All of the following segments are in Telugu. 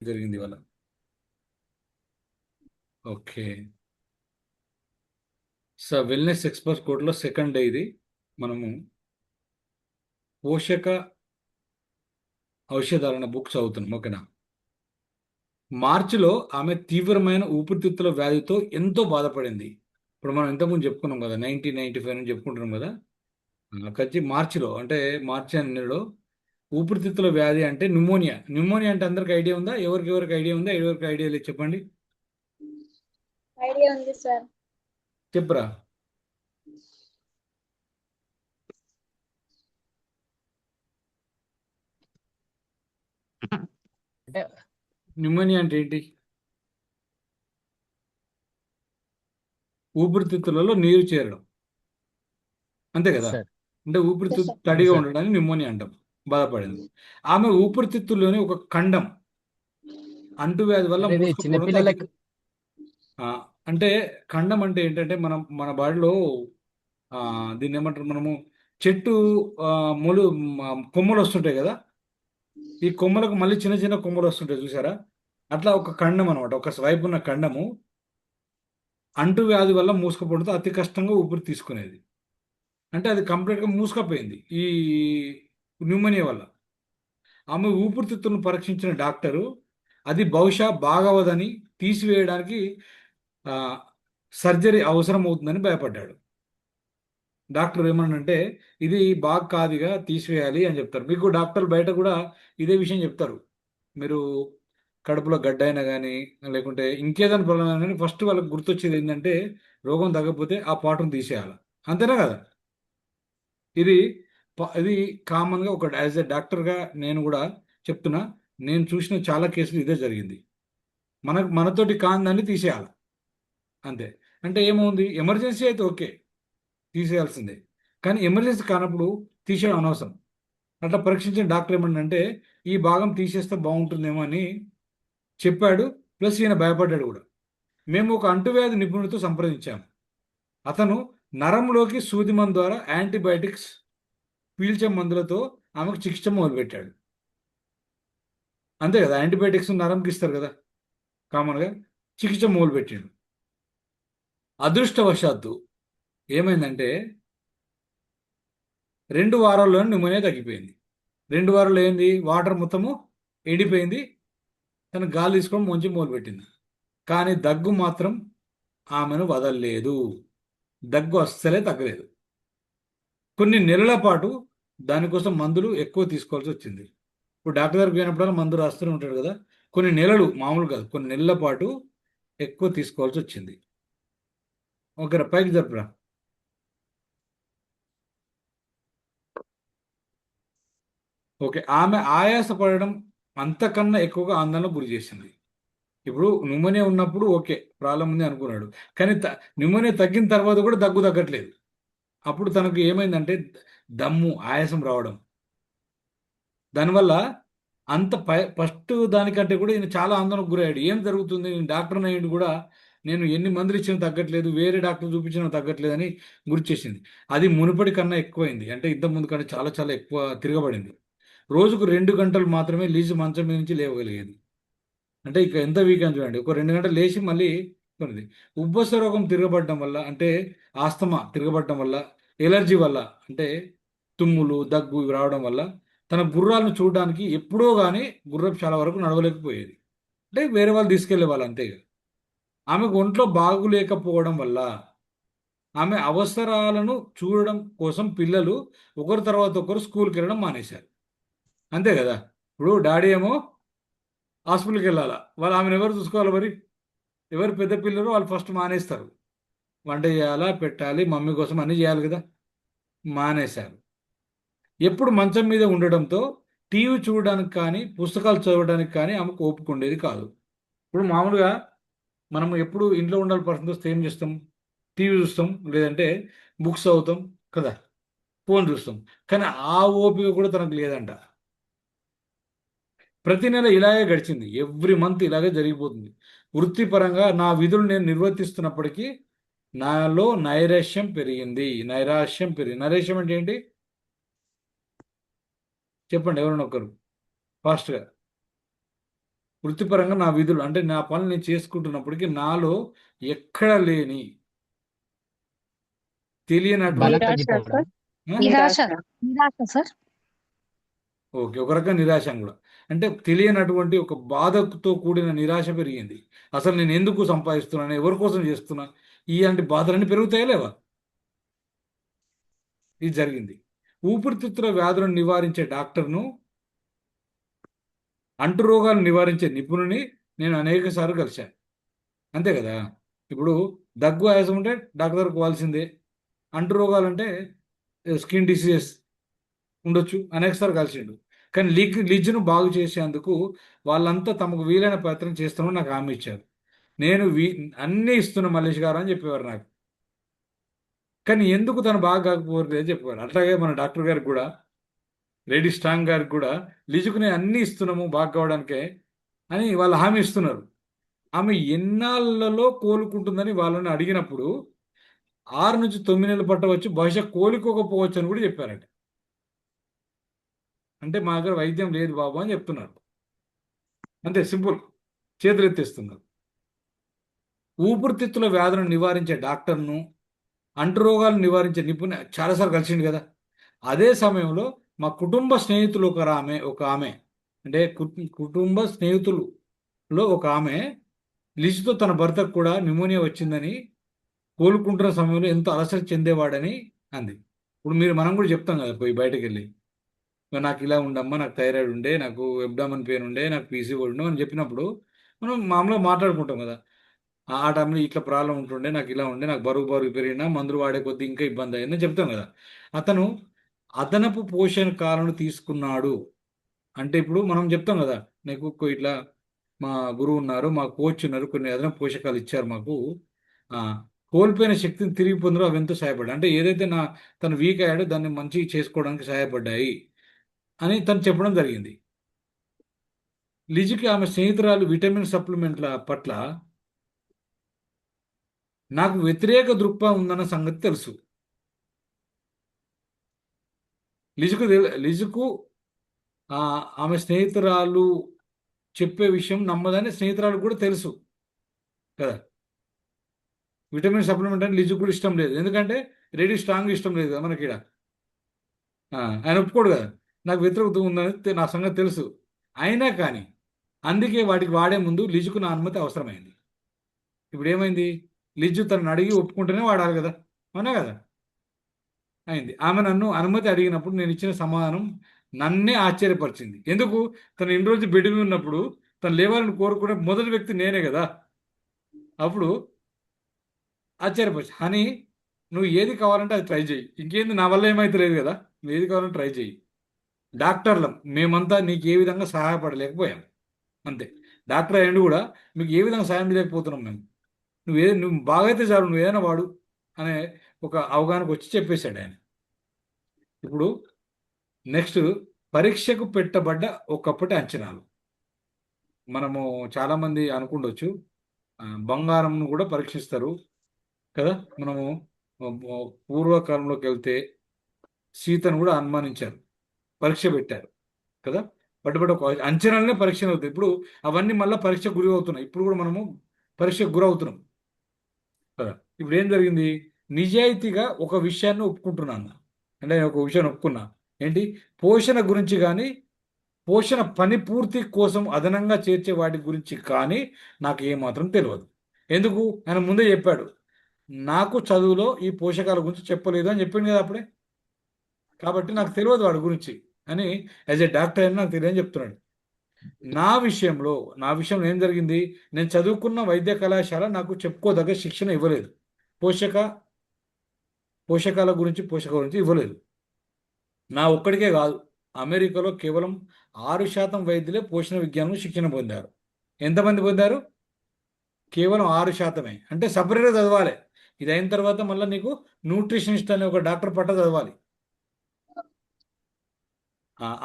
జరిగింది ఇవాళ. ఓకే. సో వెల్నెస్ ఎక్స్పర్ట్ కోర్టులో సెకండ్ డే ఇది. మనము పోషక ఔషధాలన్న బుక్ చదువుతున్నాం. ఓకేనా. మార్చిలో ఆమె తీవ్రమైన ఊపిరితిత్తుల వ్యాధితో ఎంతో బాధపడింది. ఇప్పుడు మనం ఇంతకుముందు చెప్పుకున్నాం కదా, 1995 నుంచి చెప్పుకుంటున్నాం కదా. కచ్చి మార్చిలో అంటే మార్చి అనే నెలలో ఊపిరితిత్తుల వ్యాధి అంటే న్యూమోనియా. న్యూమోనియా అంటే అందరికి ఐడియా ఉందా? ఎవరికి ఐడియా ఉందా? ఎవరికి ఐడియా లేదు చెప్పండి. ఐడియా ఉంది సార్. చెప్పురా. అంటే న్యూమోనియా అంటే ఏంటి? ఊపిరితిత్తులలో నీరు చేరడం, అంతే కదా. సార్. అంటే Yes, ఊపిరితిత్తు sir. అవును తడిగా సార్. ఉండడాన్ని న్యూమోనియా అంటాం. బాధపడింది. ఆమె ఊపిరితిత్తుల్లోని ఒక ఖండం అంటువ్యాధి వల్ల సార్ ఇది మూసుకుపోవడంతో అతి చిన్నపిల్లలకు ఆ, అంటే ఖండం అంటే ఏంటంటే మన బాడీలో ఆ, దీన్ని ఏమంటారు మనము, చెట్టు ఆ, మొలు కొమ్మలు వస్తుంటాయి కదా. ఈ కొమ్మలకు మళ్ళీ చిన్న చిన్న కొమ్మలు వస్తుంటాయి చూసారా. అట్లా ఒక ఖండం అనమాట, ఒక వైపు ఉన్న ఖండము అంటువ్యాధి వల్ల మూసుకుపోవడంతో అతి కష్టంగా ఊపిరి తీసుకునేది. అంటే అది కంప్లీట్గా మూసుకపోయింది ఈ న్యూమోనియా వల్ల. ఆమె ఊపిరితిత్తులను పరీక్షించిన డాక్టరు అది బహుశా బాగవదని, తీసివేయడానికి ఆ, సర్జరీ అవసరం అవుతుందని భయపడ్డాడు. డాక్టర్ ఏమన్నంటే ఇది బాగా కాదుగా, తీసివేయాలి అని చెప్తారు. మీకు డాక్టర్లు బయట కూడా ఇదే విషయం చెప్తారు. మీరు కడుపులో గడ్డ అయినా కానీ, లేకుంటే ఇంకేదైనా ప్రాబ్లం అయినా కానీ, ఫస్ట్ వాళ్ళకి గుర్తొచ్చేది ఏంటంటే రోగం తగ్గకపోతే ఆ పాటును తీసేయాలి. అంతేనా కదా. ఇది ఇది కామన్గా ఒక యాజ్ ఎ డాక్టర్గా నేను కూడా చెప్తున్నా. నేను చూసిన చాలా కేసులు ఇదే జరిగింది. మనతోటి కాందాన్ని తీసేయాలి అంతే. అంటే ఏముంది, ఎమర్జెన్సీ అయితే ఓకే, తీసేయాల్సిందే. కానీ ఎమర్జెన్సీ కానప్పుడు తీసేయడం అనవసరం. అట్లా పరీక్షించిన డాక్టర్ ఏమన్నంటే ఈ భాగం తీసేస్తే బాగుంటుందేమో అని చెప్పాడు. ప్లస్ ఈయన భయపడ్డాడు కూడా. మేము ఒక అంటువ్యాధి నిపుణుడితో సంప్రదించాము. అతను నరంలోకి సూది మందు ద్వారా యాంటీబయాటిక్స్ పీల్చే మందులతో ఆమెకు చికిత్స మొదలుపెట్టాడు. అంతే కదా, యాంటీబయాటిక్స్ నరంకి ఇస్తారు కదా కామన్గా. చికిత్స మొదలుపెట్టాడు. అదృష్టవశాత్తు ఏమైందంటే 2 వారాల్లోనే న్యూమోనియా తగ్గిపోయింది. 2 వారాల్లో ఏంది, వాటర్ మొత్తము ఎండిపోయింది. తను గాలి తీసుకోవడం మంచి మొదలుపెట్టింది. కానీ దగ్గు మాత్రం ఆమెను వదలలేదు. దగ్గు అస్సలే తగ్గలేదు. కొన్ని నెలల పాటు దానికోసం మందులు ఎక్కువ తీసుకోవాల్సి వచ్చింది. ఇప్పుడు డాక్టర్ దగ్గరికి పోయినప్పుడల్లా మందు రాస్తూనే ఉంటాడు కదా. కొన్ని నెలలు, మామూలు కాదు, కొన్ని నెలల పాటు ఎక్కువ తీసుకోవాల్సి వచ్చింది. ఓకేరా, పైకి జరుపురా. ఓకే. ఆమె ఆయాసపడడం అంతకన్నా ఎక్కువగా ఆందోళన గురి చేసింది. ఇప్పుడు న్యూమోనియా ఉన్నప్పుడు ఓకే, ప్రాబ్లం ఉంది అనుకున్నాడు. కానీ న్యూమోనియా తగ్గిన తర్వాత కూడా దగ్గు తగ్గట్లేదు. అప్పుడు తనకు ఏమైందంటే దమ్ము, ఆయాసం రావడం. దానివల్ల అంత ఫస్ట్ దానికంటే కూడా ఈయన చాలా ఆందోళనకు గురయ్యాడు. ఏం జరుగుతుంది, నేను డాక్టర్ అయ్యిండు కూడా, నేను ఎన్ని మందులు ఇచ్చినా తగ్గట్లేదు, వేరే డాక్టర్ చూపించినా తగ్గట్లేదు అని గుర్చేసింది. అది మునుపటి కన్నా ఎక్కువైంది. అంటే ఇంత ముందు కన్నా చాలా చాలా ఎక్కువ తిరగబడింది. రోజుకు 2 గంటలు మాత్రమే లీజు మంచం మీద నుంచి లేవగలిగేది. అంటే ఇక ఎంత వీక్ అని చూడండి. ఒక 2 గంటలు లేచి మళ్ళీ కొన్నది. ఉబ్బస రోగం తిరగబడడం వల్ల, అంటే ఆస్తమా తిరగబడడం వల్ల, ఎలర్జీ వల్ల, అంటే తుమ్ములు దగ్గు ఇవి రావడం వల్ల తన గుర్రాలను చూడడానికి ఎప్పుడో కానీ గుర్రపు చాలా వరకు నడవలేకపోయేది. అంటే వేరే వాళ్ళు తీసుకెళ్లే వాళ్ళు అంతే. ఆమెకు ఒంట్లో బాగులేకపోవడం వల్ల ఆమె అవసరాలను చూడడం కోసం పిల్లలు ఒకరి తర్వాత ఒకరు స్కూల్కి వెళ్ళడం మానేశారు. అంతే కదా. ఇప్పుడు డాడీ ఏమో హాస్పిటల్కి వెళ్ళాలా, వాళ్ళు ఆమెను ఎవరు చూసుకోవాలి మరి? ఎవరు పెద్ద పిల్లలు వాళ్ళు ఫస్ట్ మానేస్తారు. వంట చేయాలా, పెట్టాలి, మమ్మీ కోసం అన్నీ చేయాలి కదా. మానేశారు. ఎప్పుడు మంచం మీద ఉండడంతో టీవీ చూడడానికి కానీ పుస్తకాలు చదవడానికి కానీ ఆమెకు ఓపిక ఉండేది కాదు. ఇప్పుడు మామూలుగా మనం ఎప్పుడు ఇంట్లో ఉండాలి పర్సన్ వస్తే ఏం చేస్తాం? టీవీ చూస్తాం, లేదంటే బుక్స్ చదువుతాం కదా, ఫోన్ చూస్తాం. కానీ ఆ ఓపిక కూడా తనకు లేదంట. ప్రతి నెల ఇలాగే గడిచింది. ఎవ్రీ మంత్ ఇలాగే జరిగిపోతుంది. వృత్తిపరంగా నా విధులు నేను నిర్వర్తిస్తున్నప్పటికీ నాలో నైరాశ్యం పెరిగింది. నైరాశ్యం అంటే ఏంటి చెప్పండి ఎవరైనా ఒకరు ఫాస్ట్గా. వృత్తిపరంగా నా విధులు అంటే నా పనులు నేను చేసుకుంటున్నప్పటికీ నాలో ఎక్కడ లేని తెలియనటువంటి బలం నిరాశ తగ్గిపోవడం. సార్. ఆ? నిరాశ నిరాశ సార్. ఓకే, ఒక రకం నిరాశ కూడా. అంటే తెలియనటువంటి ఒక బాధతో కూడిన నిరాశ పెరిగింది. అసలు నేను ఎందుకు సంపాదిస్తున్నాను, ఎవరి కోసం చేస్తున్నా, ఇలాంటి బాధలన్నీ పెరుగుతాయా లేవా? ఇది జరిగింది. ఊపిరితిత్తుల వ్యాధులను నివారించే డాక్టర్ను, అంటురోగాలను నివారించే నిపుణుని నేను అనేక సార్లు కలిశాను. అంతే కదా. ఇప్పుడు దగ్గు ఆయాసం ఉంటే డాక్టర్ దగ్గరకు పోవాల్సిందే. అంటురోగాలంటే స్కిన్ డిసీజెస్ ఉండొచ్చు, అనేకసార్లు కలిసిండు. కానీ లిజ్ను బాగు చేసేందుకు వాళ్ళంతా తమకు వీలైన ప్రయత్నం చేస్తామని నాకు హామీ ఇచ్చారు. నేను అన్నీ ఇస్తున్న మల్లేష్ గారు అని చెప్పేవారు నాకు. కానీ ఎందుకు తను బాగా కాకపోలేదు అని చెప్పేవారు. అట్లాగే మన డాక్టర్ గారికి కూడా, లేడీ స్ట్రాంగ్ గారికి కూడా లిజుకు నేను అన్నీ ఇస్తున్నాము బాగా కావడానికే అని వాళ్ళు హామీ ఇస్తున్నారు. ఆమె ఎన్నాళ్ళలో కోలుకుంటుందని వాళ్ళని అడిగినప్పుడు 6 నుంచి 9 నెలలు పట్టవచ్చు, బహుశా కోలుకోకపోవచ్చు అని కూడా చెప్పారట. అంటే మా దగ్గర వైద్యం లేదు బాబు అని చెప్తున్నారు. అంతే సింపుల్, చేతులు ఎత్తేస్తున్నారు. ఊపిరితిత్తుల వ్యాధులను నివారించే డాక్టర్ను, అంటురోగాలను నివారించే నిపుణులు చాలాసార్లు కలిసిండు కదా. అదే సమయంలో మా కుటుంబ స్నేహితులు ఒక ఆమె అంటే కుటుంబ స్నేహితులలో ఒక ఆమె లిజుతో తన భర్తకు కూడా న్యూమోనియా వచ్చిందని, కోలుకుంటున్న సమయంలో ఎంతో అలసట చెందేవాడని అంది. ఇప్పుడు మనం కూడా చెప్తాం కదా పోయి బయటకు వెళ్ళి, నాకు ఇలా ఉండమ్మా, నాకు థైరాయిడ్ ఉండే, నాకు ఎబ్డామన్ పెయిన్ ఉండే, నాకు పీసీఓడి ఉండే అని చెప్పినప్పుడు మనం మామూలుగా మాట్లాడుకుంటాం కదా. ఆ టైంలో ఇట్లా ప్రాబ్లం ఉంటుండే, నాకు ఇలా ఉండే, నాకు బరువు పెరిగినా మందులు వాడే కొద్దీ ఇంకా ఇబ్బంది అయిందని చెప్తాం కదా. అతను అదనపు పోషకాలను తీసుకున్నాడు అంటే ఇప్పుడు మనం చెప్తాం కదా, నీకు ఇట్లా మా గురువు ఉన్నారు, మా కోచ్ ఉన్నారు, కొన్ని అదనపు పోషకాలు ఇచ్చారు మాకు, ఆ, కోల్పోయిన శక్తిని తిరిగి పొందడం అవి ఎంతో సహాయపడ్డాయి. అంటే ఏదైతే తను వీక్ అయ్యాడో దాన్ని మంచి చేసుకోవడానికి సహాయపడ్డాయి అని తను చెప్పడం జరిగింది. లిజుకి ఆమె స్నేహితురాలు విటమిన్ సప్లిమెంట్ల పట్ల నాకు వ్యతిరేక దృక్పథం ఉందన్న సంగతి తెలుసు. లిజుకు ఆమె స్నేహితురాలు చెప్పే విషయం నమ్మదని స్నేహితురాలు కూడా తెలుసు కదా. విటమిన్ సప్లిమెంట్ అంటే లిజుకు కూడా ఇష్టం లేదు, ఎందుకంటే రెడీ స్ట్రాంగ్ ఇష్టం లేదు కదా మనకి ఈడ. ఆయన ఒప్పుకోడు కదా, నాకు వ్యతిరేకత ఉందని నా సంగతి తెలుసు. అయినా కానీ అందుకే వాటికి వాడే ముందు లిజుకు నా అనుమతి అవసరమైంది. ఇప్పుడు ఏమైంది, లిజు తనను అడిగి ఒప్పుకుంటేనే వాడాలి కదా, అవునా కదా. అయింది. ఆమె నన్ను అనుమతి అడిగినప్పుడు నేను ఇచ్చిన సమాధానం నన్నే ఆశ్చర్యపరిచింది. ఎందుకు, తను ఇన్ని రోజు బెడ్ మీద ఉన్నప్పుడు తను లేవాలని కోరుకునే మొదటి వ్యక్తి నేనే కదా. అప్పుడు ఆశ్చర్యపరిచి, హనీ నువ్వు ఏది కావాలంటే అది ట్రై చేయి, ఇంకేంది నా వల్ల ఏమైతే లేదు కదా, నువ్వు ఏది కావాలంటే ట్రై చేయి. డాక్టర్లం మేమంతా నీకు ఏ విధంగా సహాయపడలేకపోయాం, అంతే. డాక్టర్ అయ్యండి కూడా మీకు ఏ విధంగా సాయం చేయలేకపోతున్నాం మేము. నువ్వు బాగైతే చాలు, నువ్వు ఏదైనా వాడు అనే ఒక అవగాహనకు వచ్చి చెప్పేశాడు ఆయన. ఇప్పుడు నెక్స్ట్, పరీక్షకు పెట్టబడ్డ ఒకప్పటి అంచనాలు. మనము చాలామంది అనుకుండొచ్చు, బంగారంను కూడా పరీక్షిస్తారు కదా. మనము పూర్వకాలంలోకి వెళ్తే సీతను కూడా అనుమానించారు, పరీక్ష పెట్టారు కదా. బట్ ఒక అంచనాలనే పరీక్ష అవుతాయి. ఇప్పుడు అవన్నీ మళ్ళీ పరీక్షకు గురి అవుతున్నాయి. ఇప్పుడు కూడా మనము పరీక్షకు గురవుతున్నాం కదా. ఇప్పుడు ఏం జరిగింది, నిజాయితీగా ఒక విషయాన్ని ఒప్పుకుంటున్నాను. అంటే నేను ఒక విషయాన్ని ఒప్పుకున్నా, ఏంటి, పోషణ గురించి కానీ పోషణ పని పూర్తి కోసం అదనంగా చేర్చే వాటి గురించి కానీ నాకు ఏమాత్రం తెలియదు. ఎందుకు, ఆయన ముందే చెప్పాడు, నాకు చదువులో ఈ పోషకాల గురించి చెప్పలేదు అని చెప్పింది కదా అప్పుడే. కాబట్టి నాకు తెలియదు వాడి గురించి అని, యాజ్ ఏ డాక్టర్ అయినా నాకు తెలియని చెప్తున్నాడు. నా విషయంలో ఏం జరిగింది, నేను చదువుకున్న వైద్య కళాశాల నాకు చెప్పుకోదగ్గ శిక్షణ ఇవ్వలేదు, పోషక పోషకాల గురించి ఇవ్వలేదు. నా ఒక్కడికే కాదు, అమెరికాలో కేవలం 6% వైద్యులే పోషణ విజ్ఞానంలో శిక్షణ పొందారు. ఎంతమంది పొందారు, కేవలం 6%. అంటే సపరేట్గా చదవాలి. ఇది అయిన తర్వాత మళ్ళీ నీకు న్యూట్రిషనిస్ట్ అనే ఒక డాక్టర్ పట్ట చదవాలి.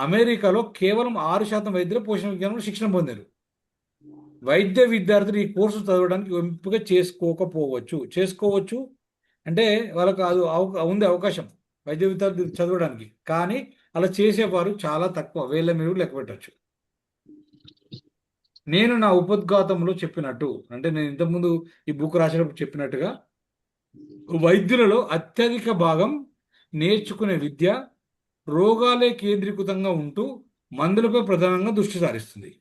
అమెరికాలో కేవలం 6% వైద్యులు పోషణ విజ్ఞానంలో శిక్షణ పొందారు. వైద్య విద్యార్థులు ఈ కోర్సు చదవడానికి ఎంపిక చేసుకోవచ్చు అంటే వాళ్ళకు అది ఉంది అవకాశం వైద్య విద్యార్థులు చదవడానికి. కానీ అలా చేసేవారు చాలా తక్కువ, వేళ్ళ మీరు లెక్క పెట్టచ్చు. నేను నా ఉపోద్ఘాతంలో చెప్పినట్టు, అంటే నేను ఇంతకుముందు ఈ బుక్ రాసేటప్పుడు చెప్పినట్టుగా, వైద్యులలో అత్యధిక భాగం నేర్చుకునే విద్య రోగాలే కేంద్రీకృతంగా ఉంటూ మందులపై ప్రధానంగా దృష్టి సారిస్తుంది.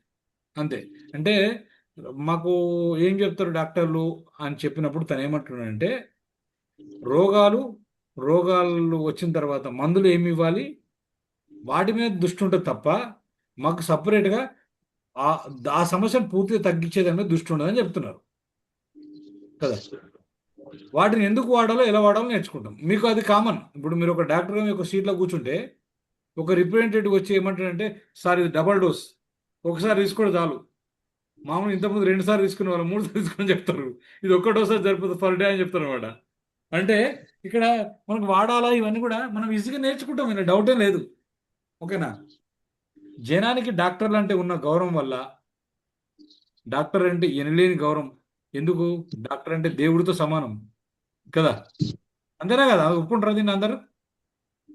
అంతే. అంటే మాకు ఏం చెప్తారు డాక్టర్లు అని చెప్పినప్పుడు తను ఏమంటున్నాడంటే, రోగాలు రోగాలు వచ్చిన తర్వాత మందులు ఏమి ఇవ్వాలి, వాటి మీద దృష్టి ఉంటుంది తప్ప మాకు సపరేట్గా ఆ ఆ సమస్యను పూర్తిగా తగ్గించేదాని మీద దృష్టి ఉండదని చెప్తున్నారు కదా. వాటిని ఎందుకు వాడాలో ఎలా వాడాలో నేర్చుకుంటాం. మీకు అది కామన్. ఇప్పుడు మీరు ఒక డాక్టర్ మీ ఒక సీట్లో కూర్చుంటే ఒక రిప్రజెంటేటివ్ వచ్చి ఏమంటాడంటే, సార్ ఇది డబల్ డోస్, ఒకసారి తీసుకోవడం చాలు. మామూలు ఇంతకుముందు 2 సార్లు తీసుకునే వాళ్ళు 3 సార్లు తీసుకొని చెప్తారు. ఇది ఒక్క డోస్ సరిపోతుంది పర్ డే అని చెప్తారు అనమాట. అంటే ఇక్కడ మనకు వాడాలా ఇవన్నీ కూడా మనం ఈజీగా నేర్చుకుంటాం, ఇలా డౌటే లేదు. ఓకేనా. జనానికి డాక్టర్లు అంటే ఉన్న గౌరవం వల్ల, డాక్టర్ అంటే ఎనలేని గౌరవం. ఎందుకు? డాక్టర్ అంటే దేవుడితో సమానం కదా. అంతేనా కదా, ఒప్పుకుంటారా దీన్ని అందరూ?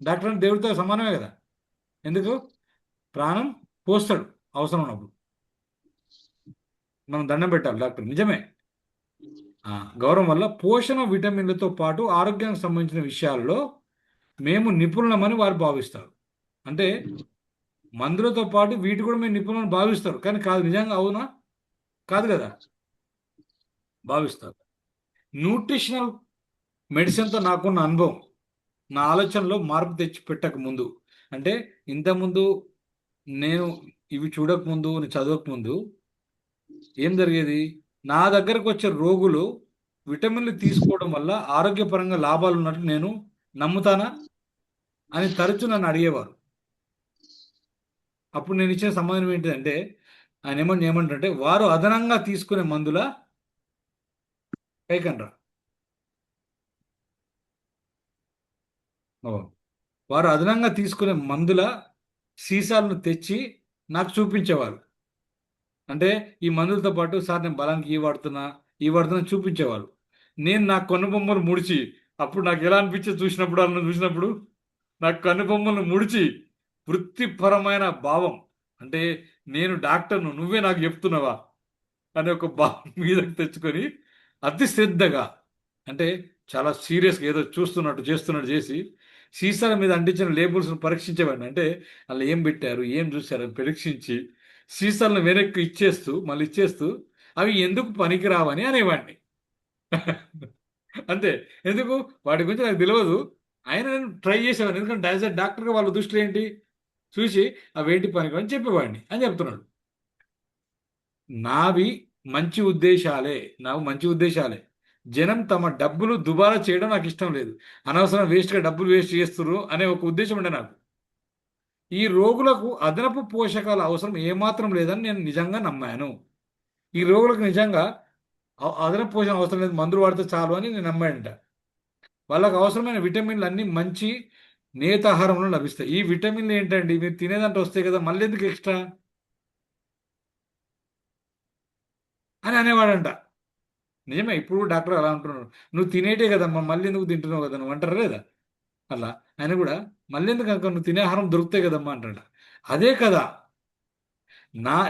డాక్టర్ అంటే దేవుడితో సమానమే కదా. ఎందుకు? ప్రాణం పోస్తాడు అవసరం ఉన్నప్పుడు. మనం దండం పెట్టాలి డాక్టర్, నిజమే. ఆ, గౌరవం వల్ల పోషణ విటమిన్లతో పాటు ఆరోగ్యానికి సంబంధించిన విషయాల్లో మేము నిపుణులమని వారు భావిస్తారు. అంటే మందులతో పాటు వీటి కూడా మేము నిపుణులను భావిస్తారు, కానీ కాదు. నిజంగా అవునా? కాదు కదా. భావిస్తారు. న్యూట్రిషనల్ మెడిసిన్తో నాకున్న అనుభవం, నా ఆలోచనలో మార్పు తెచ్చి పెట్టక ముందు, అంటే ఇంతకుముందు నేను ఇవి చూడకముందు, నేను చదవకముందు ఏం జరిగేది, నా దగ్గరకు వచ్చే రోగులు విటమిన్లు తీసుకోవడం వల్ల ఆరోగ్యపరంగా లాభాలు ఉన్నట్లు నేను నమ్ముతానా అని తరచూ నన్ను అడిగేవారు. అప్పుడు నేను ఇచ్చిన సమాధానం ఏంటిదంటే, ఆయన ఏమంటారంటే, వారు అదనంగా తీసుకునే మందుల కైకండ్రా, ఓ, వారు అదనంగా తీసుకునే మందుల సీసాలను తెచ్చి నాకు చూపించేవారు. అంటే ఈ మందులతో పాటు సార్ నేను బలానికి ఈ వాడుతున్నా చూపించేవారు. నేను నా కనుబొమ్మలు ముడిచి, అప్పుడు నాకు ఎలా అనిపించేది చూసినప్పుడు, అన్న చూసినప్పుడు నాకు కనుబొమ్మలు ముడిచి వృత్తిపరమైన భావం, అంటే నేను డాక్టర్ను నువ్వే నాకు చెప్తున్నావా అనే ఒక భావం మీదకి తెచ్చుకొని అతి శ్రద్ధగా, అంటే చాలా సీరియస్గా ఏదో చూస్తున్నట్టు చేస్తున్నట్టు చేసి సీసాల మీద అంటించిన లేబుల్స్ను పరీక్షించేవాడిని. అంటే అలా ఏం పెట్టారు, ఏం చూశారు అని పరీక్షించి సీసాలను వెనక్కి ఇచ్చేస్తూ మళ్ళీ ఇచ్చేస్తూ అవి ఎందుకు పనికిరావని అనేవాడిని. అంతే. ఎందుకు? వాటి గురించి నాకు తెలియదు. అయినా నేను ట్రై చేసేవాడిని. ఎందుకంటే యాజ్ ఎ డాక్టర్గా వాళ్ళ దృష్టిలో ఏంటి చూసి అవేంటి పనికిరావని చెప్పేవాడిని అని చెప్తున్నాడు. నావి మంచి ఉద్దేశాలే, నాకు మంచి ఉద్దేశాలే. జనం తమ డబ్బులు దుబారా చేయడం నాకు ఇష్టం లేదు. అనవసరం వేస్ట్గా డబ్బులు వేస్ట్ చేస్తున్నారు అనే ఒక ఉద్దేశం ఉండే నాకు. ఈ రోగులకు అదనపు పోషకాల అవసరం ఏమాత్రం లేదని నేను నిజంగా నమ్మాను. ఈ రోగులకు నిజంగా అదనపు పోషణ అవసరం లేదు, మందులు వాడితే చాలు అని నేను నమ్మానంట. వాళ్ళకు అవసరమైన విటమిన్లు అన్నీ మంచి నేతాహారంలో లభిస్తాయి. ఈ విటమిన్లు ఏంటండి, మీరు తినేదంటే వస్తాయి కదా, మళ్ళీ ఎందుకు ఎక్స్ట్రా అని అనేవాడంట. నిజమే. ఇప్పుడు డాక్టర్ అలా అంటున్నాడు, నువ్వు తినేటే కదమ్మా, మళ్ళీ ఎందుకు తింటున్నావు కదా నువ్వు అంటారు లేదా. అలా ఆయన కూడా మళ్ళీ ఎందుకు కనుక నువ్వు తినే ఆహారం దొరుకుతాయి కదమ్మా అంటాడు. అదే కదా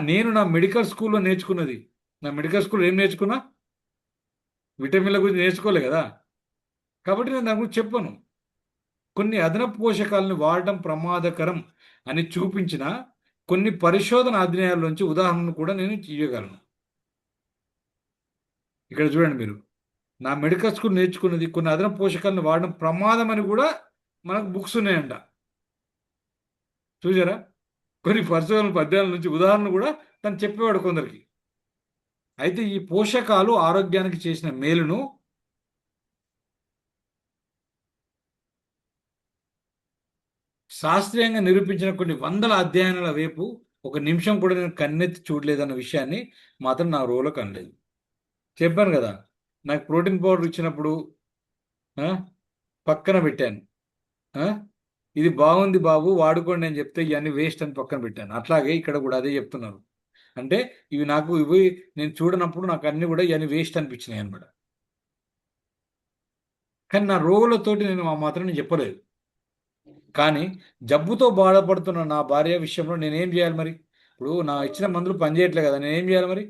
నేను నా మెడికల్ స్కూల్లో నేర్చుకున్నది. నా మెడికల్ స్కూల్లో ఏం నేర్చుకున్నా? విటమిన్ల గురించి నేర్చుకోలే కదా. కాబట్టి నేను దాని గురించి చెప్పను. కొన్ని అదనపు పోషకాలను వాడటం ప్రమాదకరం అని చూపించిన కొన్ని పరిశోధన అధ్యయనాల్లోంచి ఉదాహరణలు కూడా నేను ఇవ్వగలను. ఇక్కడ చూడండి మీరు, నా మెడికల్ స్కూల్ నేర్చుకున్నది కొన్ని అదనపు పోషకాలను వాడడం ప్రమాదం అని కూడా మనకు బుక్స్ ఉన్నాయంట. చూసారా? కొన్ని పరిశోధన పద్యాల నుంచి ఉదాహరణ కూడా తను చెప్పేవాడు కొందరికి. అయితే ఈ పోషకాలు ఆరోగ్యానికి చేసిన మేలును శాస్త్రీయంగా నిరూపించిన కొన్ని వందల అధ్యయనాల వైపు ఒక నిమిషం కూడా నేను కన్నెత్తి చూడలేదన్న విషయాన్ని మాత్రం నా రోలో కనలేదు. చెప్పాను కదా, నాకు ప్రోటీన్ పౌడర్ ఇచ్చినప్పుడు ఆ, పక్కన పెట్టాను. ఆ, ఇది బాగుంది బాబు వాడుకోండి అని చెప్తే ఇవన్నీ వేస్ట్ అని పక్కన పెట్టాను. అట్లాగే ఇక్కడ కూడా అదే చెప్తున్నారు. అంటే ఇవి నేను చూడనప్పుడు నాకు అన్ని కూడా ఇవన్నీ వేస్ట్ అనిపించినాయి అనమాట. కానీ నా రోగులతోటి నేను ఆ మాత్రం నేను చెప్పలేదు. కానీ జబ్బుతో బాధపడుతున్న నా భార్య విషయంలో నేనేం చేయాలి మరి? ఇప్పుడు నా ఇచ్చిన మందులు పనిచేయట్లే కదా, నేను ఏం చేయాలి మరి?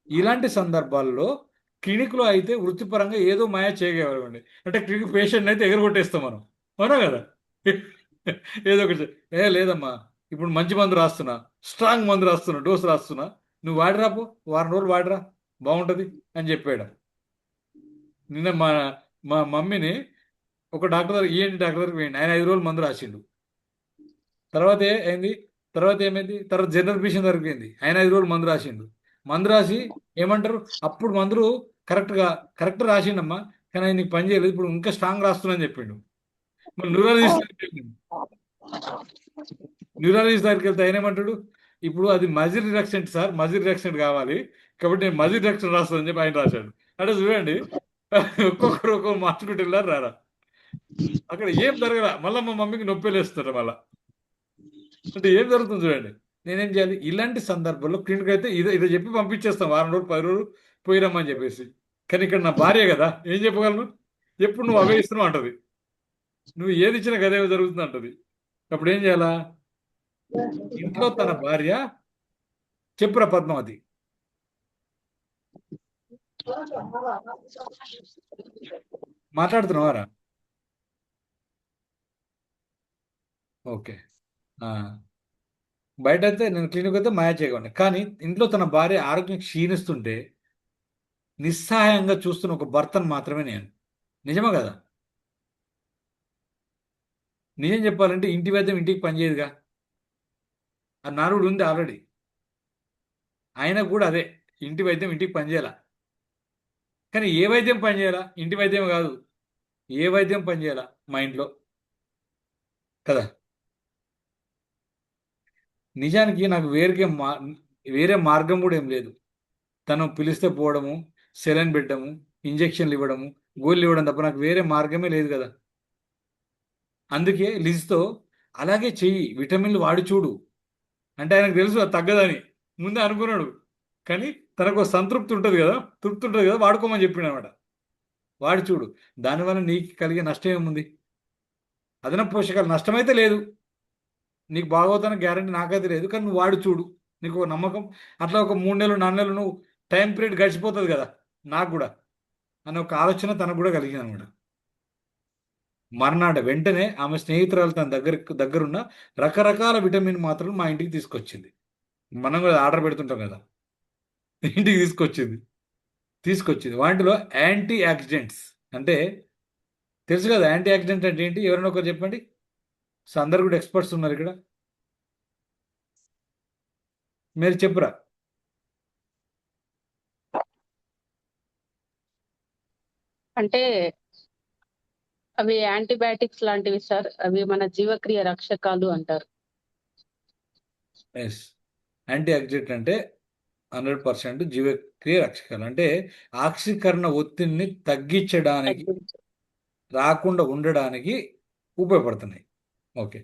ఇలాంటి సందర్భాల్లో క్లినిక్లో అయితే వృత్తిపరంగా ఏదో మాయా చేయగలమండి. అంటే క్లినిక్ పేషెంట్ అయితే ఎగరగొట్టేస్తాం మనం, అవునా కదా? ఏదో ఒకటి లేదమ్మా, ఇప్పుడు మంచి మందు రాస్తున్నా, స్ట్రాంగ్ మందు రాస్తున్నా, డోస్ రాస్తున్నా, నువ్వు వాడిరాపో, వారం రోజులు వాడిరా, బాగుంటుంది అని చెప్పాడు. నిన్న మా మా మమ్మీని ఒక డాక్టర్ దగ్గర, ఈఎన్టీ డాక్టర్ దగ్గరికి పోయింది. ఆయన 5 రోజులు మందు రాసిండు. తర్వాత ఏంది, తర్వాత ఏమైంది, తర్వాత జనరల్ ఫిజిషియన్ దగ్గరికి పోయింది. ఆయన 5 రోజులు మందు రాసిండు. మందు రాసి ఏమంటారు, అప్పుడు మందులు కరెక్ట్ రాసిండమ్మా, కానీ ఆయన నీకు పని చేయలేదు, ఇప్పుడు ఇంకా స్ట్రాంగ్ రాస్తున్నా అని చెప్పిండు. మరి న్యూరాలజిస్ట్ దగ్గరికి వెళ్తే ఆయన ఏమంటాడు, ఇప్పుడు అది muscle reduction sir, muscle reduction కావాలి, కాబట్టి నేను మజిల్ రిడక్షన్ రాస్తానని చెప్పి ఆయన రాశాడు. అంటే చూడండి, ఒక్కొక్కరు ఒక్కొక్క మార్చుకుంటూ వెళ్ళారు రారా. అక్కడ ఏం జరగరా, మళ్ళీ మా మమ్మీకి నొప్పి లేస్తారు మళ్ళీ. అంటే ఏం జరుగుతుంది చూడండి. నేనేం చేయాలి ఇలాంటి సందర్భంలో? క్లినిక్ అయితే ఇదో చెప్పి పంపించేస్తాం, వారం రోజులు 10 రోజులు పోయిరమ్మని చెప్పేసి. కానీ ఇక్కడ నా భార్య కదా, ఏం చెప్పగలను? ఎప్పుడు నువ్వు అవే ఇస్తున్నావు అంటది, నువ్వు ఏది ఇచ్చినా గదేమో జరుగుతుంది అంటది. అప్పుడు ఏం చేయాలా? ఇంట్లో తన భార్య, చెప్పురా పద్మావతి, మాట్లాడుతున్నావారా? ఓకే. ఆ, బయట అయితే నేను క్లినిక్ అయితే మాయ చేయగలను, కానీ ఇంట్లో తన భార్య ఆరోగ్యం క్షీణిస్తుంటే నిస్సహాయంగా చూస్తున్న ఒక భర్తను మాత్రమే నేను. నిజమా కదా? నిజం చెప్పాలంటే ఇంటి వైద్యం ఇంటికి పనిచేయదుగా, ఆ నారుడు ఉంది ఆల్రెడీ. ఆయన కూడా అదే, ఇంటి వైద్యం ఇంటికి పనిచేయాల. కానీ ఏ వైద్యం పనిచేయాలా? ఇంటి వైద్యం కాదు, ఏ వైద్యం పనిచేయాలా మా ఇంట్లో కదా. నిజానికి నాకు వేరే మార్గం కూడా ఏం లేదు. తను పిలిస్తే పోవడము, సెలైన్ పెట్టడము, ఇంజెక్షన్లు ఇవ్వడము, గోళీలు ఇవ్వడం తప్ప నాకు వేరే మార్గమే లేదు కదా. అందుకే లిజ్తో అలాగే చెయ్యి, విటమిన్లు వాడి చూడు అంటే ఆయనకు తెలుసు అది తగ్గదని ముందే అనుకున్నాడు. కానీ తనకు ఒక సంతృప్తి ఉంటుంది కదా, తృప్తి ఉంటుంది కదా, వాడుకోమని చెప్పిండు అనమాట. వాడి చూడు, దానివల్ల నీకు కలిగే నష్టం ఏముంది? అదనపు పోషకాలు నష్టమైతే లేదు, నీకు బాగోతానికి గ్యారంటీ నాకైతే లేదు, కానీ నువ్వు వాడి చూడు, నీకు ఒక నమ్మకం. అట్లా ఒక 3 నెలలు 4 నెలలు నువ్వు టైం పీరియడ్ గడిచిపోతుంది కదా, నాకు కూడా అనే ఒక ఆలోచన తనకు కూడా కలిగింది అనమాట. మర్నాడు వెంటనే ఆమె స్నేహితురాలు తన దగ్గరున్న రకరకాల విటమిన్ మాత్రలు మా ఇంటికి తీసుకొచ్చింది. మనం కూడా ఆర్డర్ పెడుతుంటాం కదా, ఇంటికి తీసుకొచ్చింది వాటిలో యాంటీ ఆక్సిడెంట్స్ అంటే తెలుసు కదా. యాంటీ ఆక్సిడెంట్ అంటే ఏంటి, ఎవరైనా ఒకరు చెప్పండి. సో అందరు కూడా ఎక్స్పర్ట్స్ ఉన్నారు ఇక్కడ, మీరు చెప్పురా. అంటే అవి యాంటీబయాటిక్స్ లాంటివి సార్, అవి మన జీవక్రియ రక్షకాలు అంటారు. ఎస్, యాంటీ ఆక్సిడెంట్ అంటే 100% జీవక్రియ రక్షకాలు, అంటే ఆక్సీకరణ ఒత్తిడిని తగ్గించడానికి, రాకుండా ఉండడానికి ఉపయోగపడుతున్నాయి. ఓకే.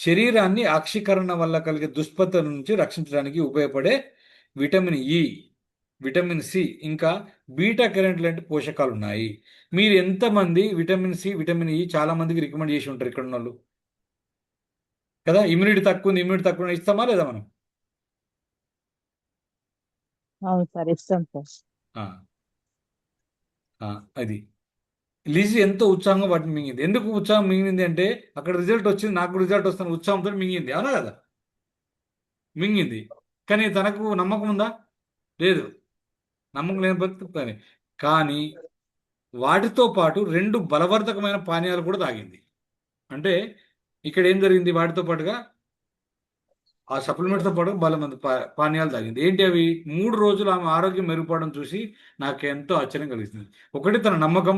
శరీరాన్ని ఆక్సీకరణ వల్ల కలిగే దుష్పత్తుల నుంచి రక్షించడానికి ఉపయోగపడే విటమిన్ ఇ, విటమిన్ సి, ఇంకా బీటా కెరోటిన్ లాంటి పోషకాలు ఉన్నాయి. మీరు ఎంతమంది విటమిన్ సి, విటమిన్ ఇ చాలా మందికి రికమెండ్ చేసి ఉంటారు ఇక్కడ ఉన్న వాళ్ళు కదా. ఇమ్యూనిటీ తక్కువ ఉంది, ఇస్తామా లేదా మనం? అవును సార్, ఇస్తాం సార్. ఆ, అది లిజీ ఎంతో ఉత్సాహంగా వాటిని మింగింది. ఎందుకు ఉత్సాహం మింగింది అంటే అక్కడ రిజల్ట్ వచ్చింది, నాకు రిజల్ట్ వస్తున్న ఉత్సాహంతో మింగింది, అవునా కదా? మింగింది. కానీ తనకు నమ్మకం ఉందా? లేదు. నమ్మకం లేని పని. కానీ వాటితో పాటు 2 బలవర్ధకమైన పానీయాలు కూడా తాగింది. అంటే ఇక్కడ ఏం జరిగింది, వాటితో పాటుగా ఆ సప్లిమెంట్తో పాటు బలమంది పానీయాలు తాగింది. ఏంటి అవి? 3 రోజులు ఆమె ఆరోగ్యం మెరుగుపడడం చూసి నాకు ఎంతో ఆశ్చర్యం కలిగిస్తుంది. ఒకటి తన నమ్మకం,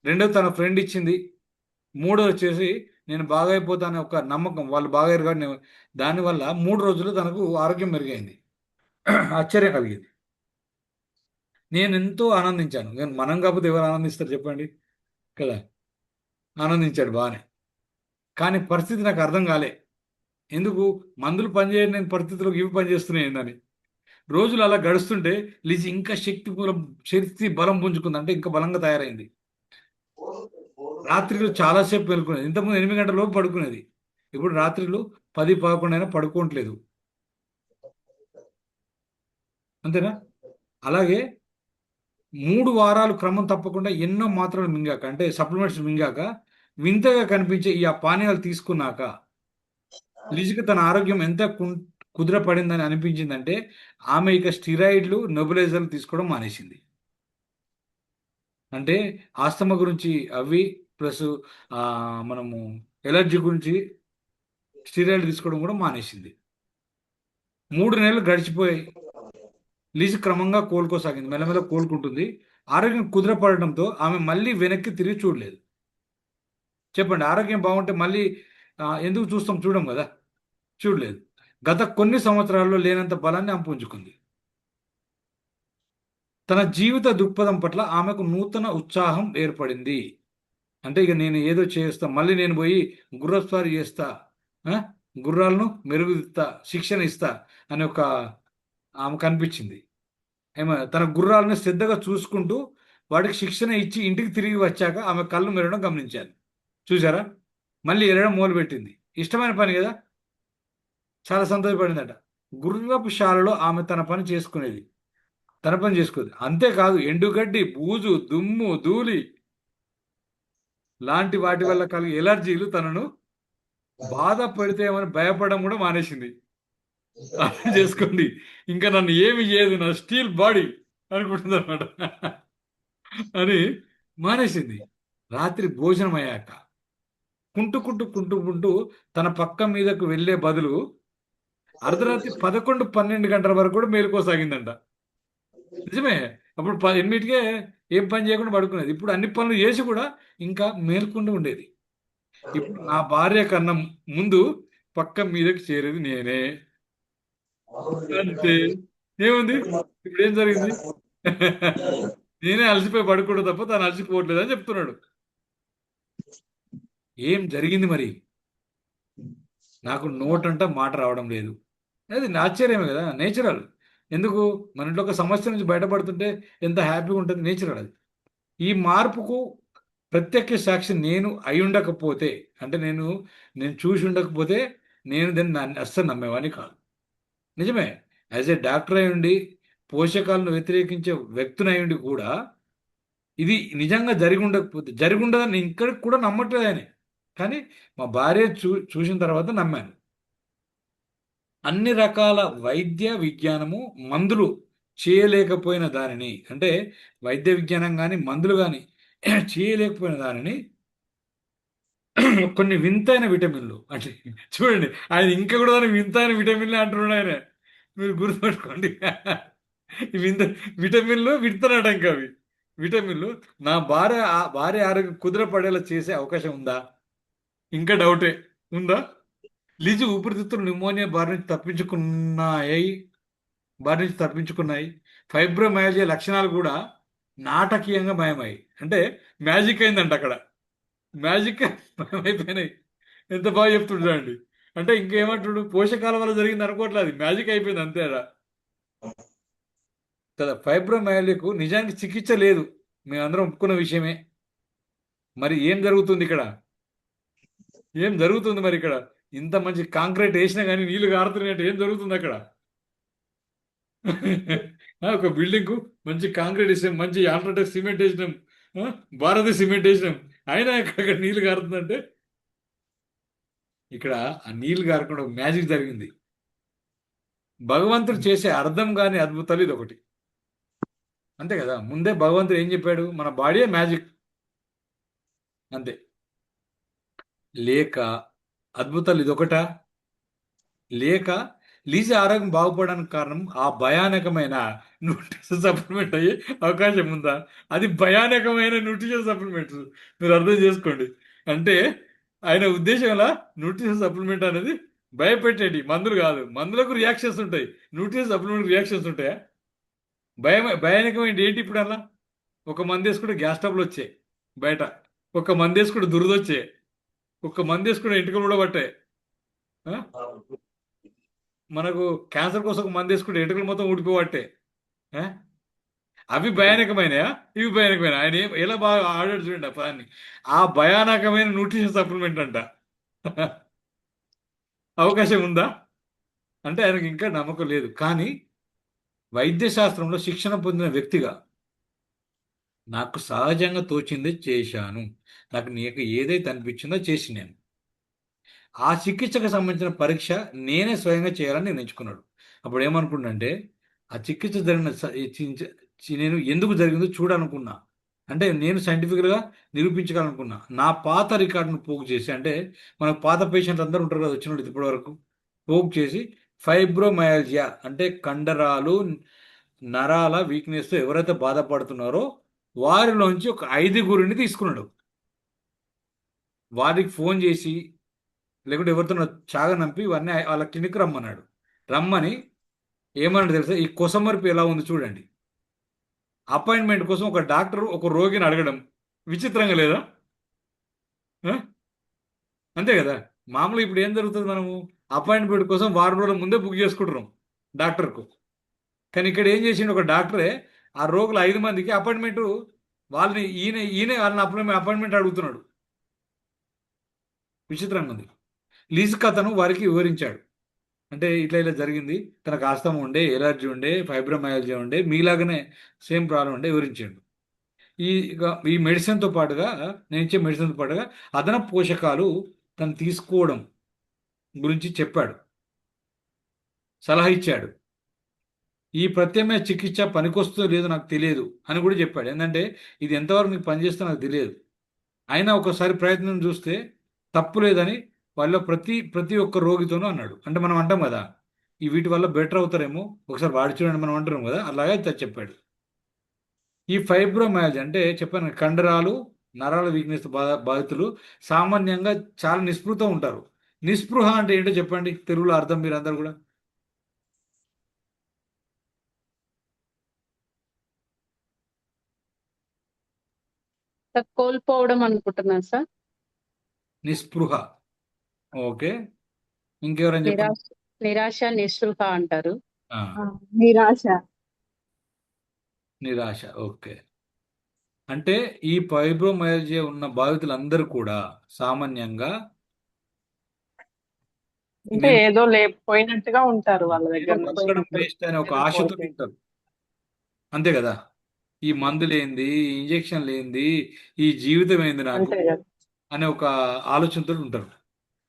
రెండోది తన ఫ్రెండ్ ఇచ్చింది, మూడోది వచ్చేసి నేను బాగా అయిపోతానే ఒక నమ్మకం, వాళ్ళు బాగయ్యారు కానీ దానివల్ల 3 రోజులు తనకు ఆరోగ్యం మెరుగైంది. ఆశ్చర్యం కలిగింది. నేను ఎంతో ఆనందించాను. నేను మనం కాకపోతే ఎవరు ఆనందిస్తారు చెప్పండి కదా. ఆనందించాడు బాగానే. కానీ పరిస్థితి నాకు అర్థం కాలే. ఎందుకు మందులు పనిచేయని నేను పరిస్థితులకు ఇవి పనిచేస్తున్నాయి ఏందని. రోజులు అలా గడుస్తుంటే లిజి ఇంకా శక్తి బలం పుంజుకుంది, అంటే ఇంకా బలంగా తయారైంది. రాత్రిలో చాలాసేపు మెలుకునేది. ఇంతకుముందు 8 గంటల లోపు పడుకునేది, ఇప్పుడు రాత్రిలో 10, 11 అయినా పడుకోవట్లేదు. అంతేనా? అలాగే 3 వారాలు క్రమం తప్పకుండా ఎన్నో మాత్రలు మింగాక, అంటే సప్లిమెంట్స్ మింగాక, వింతగా కనిపించే ఈ ఆ పానీయాలు తీసుకున్నాక లిజికి తన ఆరోగ్యం ఎంత కుదురపడిందని అనిపించిందంటే ఆమె ఇక స్టిరాయిడ్లు, నెబులైజర్లు తీసుకోవడం మానేసింది. అంటే ఆస్తమా గురించి అవి ప్లస్ మనము ఎలర్జీ గురించి స్టిరాయిడ్ తీసుకోవడం కూడా మానేసింది. 3 నెలలు గడిచిపోయాయి. లిజి క్రమంగా కోలుకోసాగింది, మెల్లమెల్ల కోలుకుంటుంది. ఆరోగ్యం కుదురపడడంతో ఆమె మళ్ళీ వెనక్కి తిరిగి చూడలేదు. చెప్పండి, ఆరోగ్యం బాగుంటే మళ్ళీ ఎందుకు చూస్తాం? చూడం కదా, చూడలేదు. గత కొన్ని సంవత్సరాల్లో లేనంత బలాన్ని ఆమె పుంజుకుంది. తన జీవిత దృక్పథం పట్ల ఆమెకు నూతన ఉత్సాహం ఏర్పడింది. అంటే ఇక నేను ఏదో చేస్తా, మళ్ళీ నేను పోయి గుర్రస్వారీ చేస్తా, ఆ? గుర్రాలను మెరుగుదిస్తా, శిక్షణ ఇస్తా అని ఒక ఆమె కనిపించింది. ఏమో తన గుర్రాలను శ్రద్ధగా చూసుకుంటూ వాటికి శిక్షణ ఇచ్చి ఇంటికి తిరిగి వచ్చాక ఆమె కళ్ళు మెరవడం గమనించాను. చూసారా? మళ్ళీ ఎరడం మొదలుపెట్టింది. ఇష్టమైన పని కదా, చాలా సంతోషపడిందట. గుర్రపు శాలలో ఆమె తన పని చేసుకుంది. అంతేకాదు, ఎండుగడ్డి, బూజు, దుమ్ము, ధూళి లాంటి వాటి వల్ల కలిగే ఎలర్జీలు తనను బాధ పెడితేమని భయపడడం కూడా మానేసింది. అర్థం చేసుకోండి, ఇంకా నన్ను ఏమి చేయదు, నా స్టీల్ బాడీ అనుకుంటుంది అనమాట అని మానేసింది. రాత్రి భోజనం అయ్యాక కుంటూ తన పక్క మీదకు వెళ్లే బదులు అర్ధరాత్రి 11-12 గంటల వరకు కూడా మేలుకోసాగిందంట. నిజమే. అప్పుడు 8కే ఏం పని చేయకుండా పడుకునేది. ఇప్పుడు అన్ని పనులు చేసి కూడా ఇంకా మేల్కుండా ఉండేది. ఇప్పుడు నా భార్య కన్నా ముందు పక్క మీదకి చేరేది నేనే. అంతే. ఏముంది? ఇప్పుడు ఏం జరిగింది? నేనే అలసిపోయి పడుకోవడం తప్ప తను అలసిపోవట్లేదు అని చెప్తున్నాడు. ఏం జరిగింది మరి? నాకు నోటంట మాట రావడం లేదు. అది ఆశ్చర్యమే కదా, నేచురల్. ఎందుకు? మన ఇంట్లో ఒక సమస్య నుంచి బయటపడుతుంటే ఎంత హ్యాపీగా ఉంటుంది, నేచురల్ అది. ఈ మార్పుకు ప్రత్యక్ష సాక్షి నేను అయి ఉండకపోతే, అంటే నేను చూసి ఉండకపోతే నేను దాన్ని అస్సలు నమ్మేవాడిని కాదు. నిజమే. యాజ్ ఏ డాక్టర్ అయి ఉండి పోషకాలను వ్యతిరేకించే వ్యక్తిని అయి ఉండి కూడా ఇది నిజంగా జరిగి ఉండదని నేను ఇక్కడికి కూడా నమ్మట్లేదు ఆయన. కానీ మా భార్య చూసిన తర్వాత నమ్మాను. అన్ని రకాల వైద్య విజ్ఞానము మందులు చేయలేకపోయిన దానిని, అంటే వైద్య విజ్ఞానం కానీ మందులు కానీ చేయలేకపోయిన దానిని కొన్ని వింతైన విటమిన్లు, అంటే చూడండి, ఆయన ఇంకా కూడా దాన్ని వింతైన విటమిన్లు అంటున్నాడు ఆయన. మీరు గుర్తుపెట్టుకోండి, ఈ విటమిన్లు వింతనాడు ఇంకా అవి విటమిన్లు. నా భార్య ఆరోగ్యం కుదురపడేలా చేసే అవకాశం ఉందా? ఇంకా డౌటే. ఉందా? లిజు ఊపిరితిత్తులు న్యూమోనియా బారి నుంచి తప్పించుకున్నాయి. ఫైబ్రోమైల్జియా లక్షణాలు కూడా నాటకీయంగా మాయమయ్యాయి. అంటే మ్యాజిక్ అయిందంట అక్కడ. మ్యాజిక్ మాయమైపోయినాయి. ఎంత బాగా చెప్తుండ్రు అండి. అంటే ఇంకేమంటుడు, పోషకాల వల్ల జరిగింది అనుకోవట్లేదు, మ్యాజిక్ అయిపోయింది అంతేరా కదా. ఫైబ్రోమైల్జియాకు నిజానికి చికిత్స లేదు, మేమందరం ఒప్పుకున్న విషయమే. మరి ఏం జరుగుతుంది ఇక్కడ? మరి ఇక్కడ ఇంత మంచి కాంక్రీట్ వేసినా కానీ నీళ్లు కారుతున్నట్టు ఏం జరుగుతుంది అక్కడ? ఒక బిల్డింగ్ కు మంచి కాంక్రీట్ వేసాం, మంచి ఆల్ట్రాటెక్ సిమెంట్ వేసినాం, భారతీ సిమెంట్ వేసినాం, అయినా అక్కడ నీళ్లు కారుతుందంటే ఇక్కడ ఆ నీళ్లు కారకుండా ఒక మ్యాజిక్ జరిగింది. భగవంతుడు చేసే అర్థం కాని అద్భుతాలు ఇది ఒకటి. అంతే కదా. ముందే భగవంతుడు ఏం చెప్పాడు? మన బాడీయే మ్యాజిక్, అంతే. లేక అద్భుతాలు ఇదొకటా? లేక లీజా ఆరోగ్యం బాగుపడడానికి కారణం ఆ భయానకమైన న్యూట్రిషన్ సప్లిమెంట్ అయ్యే అవకాశం ఉందా? అది భయానకమైన న్యూట్రిషన్ సప్లిమెంట్స్, మీరు అర్థం చేసుకోండి. అంటే ఆయన ఉద్దేశంలో న్యూట్రిషన్ సప్లిమెంట్ అనేది భయపెట్టేటి మందులు కాదు. మందులకు రియాక్షన్స్ ఉంటాయి, న్యూట్రిషన్ సప్లిమెంట్ రియాక్షన్స్ ఉంటాయా? భయానకమైన ఏంటి? ఇప్పుడు అలా ఒక మంది వేసుకుంటే గ్యాస్ ట్రబుల్ వచ్చాయి బయట, ఒక మంది వేసుకుంటే దురద వచ్చాయి, ఒక మంది వేసుకుంటే ఎంటుకలు కూడా పట్టాయి. మనకు క్యాన్సర్ కోసం ఒక మంది వేసుకుంటే ఎంటుకలు మొత్తం ఊడిపోవట్టే. అవి భయానకమైనయా? ఇవి భయానకమైన. ఆయన ఎలా బాగా ఆడాడు చూడండి ఆ పదాన్ని. ఆ భయానకమైన న్యూట్రిషన్ సప్లిమెంట్ అంట. అవకాశం ఉందా? అంటే ఆయనకు ఇంకా నమ్మకం లేదు. కానీ వైద్య శాస్త్రంలో శిక్షణ పొందిన వ్యక్తిగా నాకు సహజంగా తోచింది చేశాను. నీకు ఏదైతే అనిపించిందో చేసి నేను ఆ చికిత్సకు సంబంధించిన పరీక్ష నేనే స్వయంగా చేయాలని నిర్ణయించుకున్నాడు. అప్పుడు ఏమనుకున్నానంటే ఆ చికిత్స జరిగిన నేను ఎందుకు జరిగిందో చూడాలనుకున్నా. అంటే నేను సైంటిఫిక్గా నిరూపించగలనుకున్నా. నా పాత రికార్డును పోగు చేసి, అంటే మన పాత పేషెంట్లు అందరూ ఉంటారు కదా వచ్చినప్పుడు ఇప్పటి వరకు, పోగు చేసి ఫైబ్రోమయాల్జియా అంటే కండరాలు నరాల వీక్నెస్ ఎవరైతే బాధపడుతున్నారో వారిలోంచి ఒక 5గురిని తీసుకున్నాడు. వారికి ఫోన్ చేసి లేకుంటే ఎవరితో చాగనంపి ఇవన్నీ వాళ్ళ క్లినిక్ రమ్మన్నాడు. రమ్మని ఏమన్నాడు తెలుసా? ఈ కొసమర్పు ఎలా ఉంది చూడండి. అపాయింట్మెంట్ కోసం ఒక డాక్టర్ ఒక రోగిని అడగడం విచిత్రంగా లేదా? ఆ? అంతే కదా. మామూలుగా ఇప్పుడు ఏం జరుగుతుంది, మనము అపాయింట్మెంట్ కోసం వారం రోజుల ముందే బుక్ చేసుకుంటున్నాం డాక్టర్కు. కానీ ఇక్కడ ఏం చేసిండు, ఒక డాక్టరే ఆ రోగులు 5 మందికి అపాయింట్మెంట్, వాళ్ళని ఈయన వాళ్ళని అపాయింట్మెంట్ అడుగుతున్నాడు. విచిత్రంగా ఉంది. లీజుక్ అతను వారికి వివరించాడు. అంటే ఇట్లా ఇలా జరిగింది, తనకు ఆస్తమా ఉండే, ఎలర్జీ ఉండే, ఫైబ్రోమయాలజీ ఉండే, మీలాగానే సేమ్ ప్రాబ్లం ఉండే వివరించాడు. ఈ మెడిసిన్తో పాటుగా, నేను ఇచ్చే మెడిసిన్తో పాటుగా అదనపు పోషకాలు తను తీసుకోవడం గురించి చెప్పాడు, సలహా ఇచ్చాడు. ఈ ప్రత్యామ్నాయ చికిత్స పనికొస్తుందో లేదో నాకు తెలియదు అని కూడా చెప్పాడు. ఏంటంటే ఇది ఎంతవరకు నీకు పనిచేస్తుందో నాకు తెలియదు, అయినా ఒకసారి ప్రయత్నం చూస్తే తప్పు లేదని వాళ్ళ ప్రతి ఒక్క రోగితోనూ అన్నాడు. అంటే మనం అంటాం కదా, ఈ వీటి వల్ల బెటర్ అవుతారేమో ఒకసారి వాడి చూడండి మనం అంటున్నాం కదా, అలాగే చెప్పాడు. ఈ ఫైబ్రోమయాలజీ అంటే చెప్పాను కదా, కండరాలు నరాల వీక్నెస్ బాధితులు సామాన్యంగా చాలా నిస్పృహ ఉంటారు. నిస్పృహ అంటే ఏంటో చెప్పండి తెలుగులో అర్థం మీరు అందరు కూడా. సార్ కోల్పోవడం అనుకుంటున్నాను సార్. నిస్పృహ. ఓకే, ఇంకెవరైనా చెప్పండి. నిరాశ నిరాశ నిస్పృహ అంటారు. ఆ, నిరాశ. నిరాశ. ఓకే. అంటే ఈ ఫైబ్రోమయాలజీ ఉన్న బాధితులందరూ కూడా సామాన్యంగా అంటే ఏదో లేకపోయినట్టుగా ఉంటారు వాళ్ళ ఏదో దగ్గర నుంచి. బతకడం వేస్ట్ అనే ఒక ఆశతో ఉంటారు. అంతే కదా. ఈ మందు లేనిది, ఈ ఇంజెక్షన్ లేనిది, ఈ జీవితం ఏంది నాకు అంతే కదా. అనే ఒక ఆలోచనతో ఉంటారు.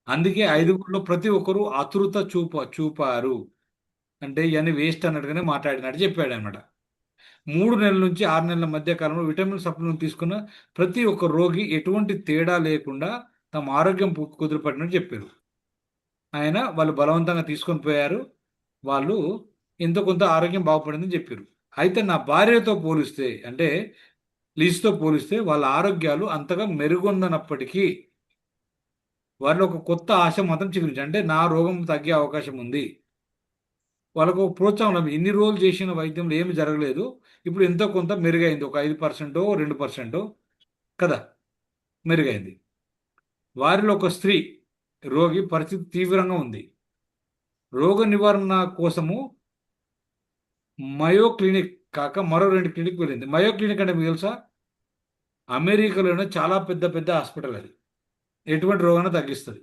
అందుకే 5గురిలో ప్రతి ఒక్కరు ఆతృత చూపారు. అంటే ఇవన్నీ వేస్ట్ అన్నట్టుగానే మాట్లాడినట్టు చెప్పాడు అనమాట. 3 నెలల నుంచి 6 నెలల మధ్య కాలంలో విటమిన్ సప్లిమెంట్ తీసుకున్న ప్రతి ఒక్క రోగి ఎటువంటి తేడా లేకుండా తమ ఆరోగ్యం కుదిరిపడినట్టు చెప్పారు. వాళ్ళు బలవంతంగా తీసుకొని పోయారు. వాళ్ళు ఎంతో కొంత ఆరోగ్యం బాగుపడిందని చెప్పారు. అయితే నా భార్యతో పోలిస్తే, అంటే లీజ్తో పోలిస్తే వాళ్ళ ఆరోగ్యాలు అంతగా మెరుగొందనప్పటికీ వారిలో ఒక కొత్త ఆశ మాత్రం చిగురించింది. అంటే నా రోగం తగ్గే అవకాశం ఉంది. వాళ్ళకు ఒక ప్రోత్సాహం లభించింది. ఇన్ని రోజులు చేసిన వైద్యంలో ఏమి జరగలేదు, ఇప్పుడు ఎంతో కొంత మెరుగైంది. ఒక 5% 2% కదా మెరుగైంది. వారిలో ఒక స్త్రీ రోగి పరిస్థితి తీవ్రంగా ఉంది. రోగ నివారణ కోసము మయో క్లినిక్ కాక మరో 2 క్లినిక్ వెళ్ళింది. మయో క్లినిక్ అంటే మీకు తెలుసా? అమెరికాలోనే చాలా పెద్ద పెద్ద హాస్పిటల్ అది. ఎటువంటి రోగాన్ని తగ్గిస్తుంది.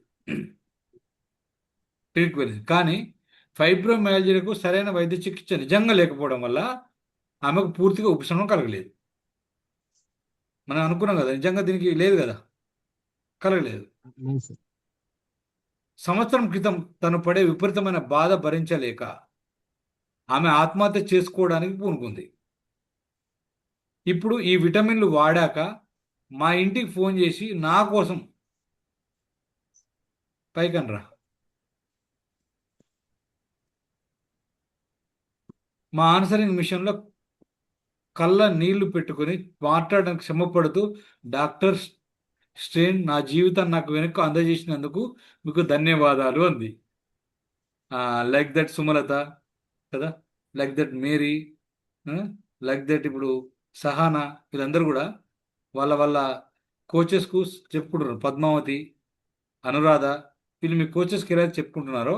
క్లినిక్ వెళ్ళింది. కానీ ఫైబ్రోమయాలజీలకు సరైన వైద్య చికిత్స నిజంగా లేకపోవడం వల్ల ఆమెకు పూర్తిగా ఉపశమనం కలగలేదు. మనం అనుకున్నాం కదా, నిజంగా దీనికి లేదు కదా, కలగలేదు. సంవత్సరం క్రితం తను పడే విపరీతమైన బాధ భరించలేక ఆమె ఆత్మహత్య చేసుకోవడానికి పూనుకుంది. ఇప్పుడు ఈ విటమిన్లు వాడాక మా ఇంటికి ఫోన్ చేసి నా కోసం పైకనరా మా ఆన్సరింగ్ మిషన్లో కళ్ళ నీళ్లు పెట్టుకొని మాట్లాడడానికి శ్రమపడుతూ, డాక్టర్ స్ట్రెయిన్ నా జీవితాన్ని నాకు వెనక్కి అందజేసినందుకు మీకు ధన్యవాదాలు అంది. లైక్ దట్ సుమలత కదా, like that Mary, like that ఇప్పుడు సహానా, వీళ్ళందరూ కూడా వాళ్ళ వాళ్ళ కోచెస్కు చెప్పుకుంటున్నారు. పద్మావతి, అనురాధ, వీళ్ళు మీ కోచెస్కి ఎలా చెప్పుకుంటున్నారో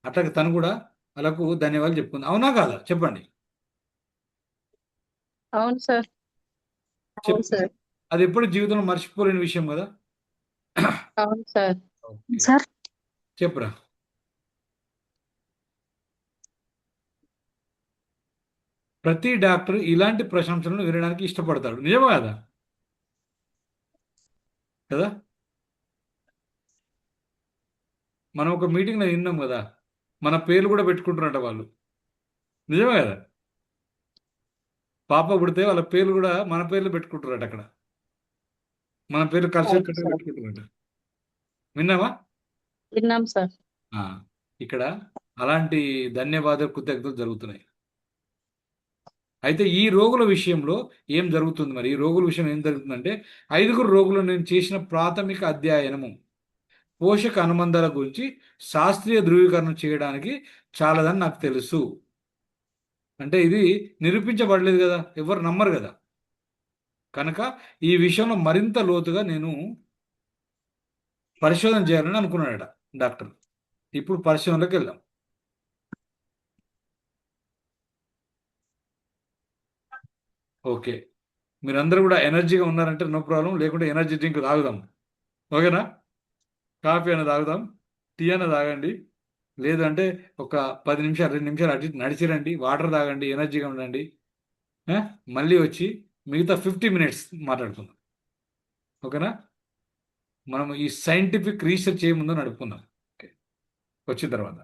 అట్లాగే తను కూడా వాళ్ళకు ధన్యవాదాలు చెప్పుకుంది. అవునా కాదా చెప్పండి. అవును సార్. అవును సార్. అది ఎప్పుడు జీవితంలో మర్చిపోలేని విషయం కదా. అవును సార్. ఓకే, సార్ చెప్పురా. ప్రతి డాక్టర్ ఇలాంటి ప్రశంసలను వినడానికి ఇష్టపడతాడు. నిజమా కదా? కదా? మనం ఒక మీటింగ్లో విన్నాం కదా, మన పేర్లు కూడా పెట్టుకుంటున్నట్ట వాళ్ళు. నిజమే కదా? పాప పుడితే వాళ్ళ పేర్లు కూడా మన పేర్లు పెట్టుకుంటున్నట్టు అక్కడ. మన పేర్లు కలిసి అవును కట్టుగా సార్. పెట్టుకుంటున్నట్టు. విన్నావా? విన్నాం సార్. ఆ, ఇక్కడ అలాంటి ధన్యవాద కృతజ్ఞతలు జరుగుతున్నాయి. అయితే ఈ రోగుల విషయంలో ఏం జరుగుతుంది మరి? ఈ రోగుల విషయం ఏం జరుగుతుందంటే, 5గురు రోగులు నేను చేసిన ప్రాథమిక అధ్యయనము పోషక అనుబంధాల గురించి శాస్త్రీయ ధృవీకరణ చేయడానికి చాలదని నాకు తెలుసు. అంటే ఇది నిరూపించబడలేదు కదా, ఎవరు నమ్మరు కదా. కనుక ఈ విషయంలో మరింత లోతుగా నేను పరిశోధన చేయాలని అనుకున్నాడట డాక్టర్. ఇప్పుడు పరిశోధనలోకి వెళ్దాం. ఓకే, మీరందరూ కూడా ఎనర్జీగా ఉన్నారంటే నో ప్రాబ్లం, లేకుంటే ఎనర్జీ డ్రింక్ తాగుదాం. ఓకేనా? కాఫీ అయినా తాగుదాం, టీ అయినా తాగండి, లేదంటే ఒక 10 నిమిషాలు 2 నిమిషాలు అటు ఇటు నడిచిరండి, వాటర్ తాగండి, ఎనర్జీగా ఉండండి. ఆ? మళ్ళీ వచ్చి మిగతా 50 మినిట్స్ మాట్లాడుకుందాం. ఓకేనా? మనం ఈ సైంటిఫిక్ రీసెర్చ్ ఏముందో నడుపుకుందాం. ఓకే, వచ్చిన తర్వాత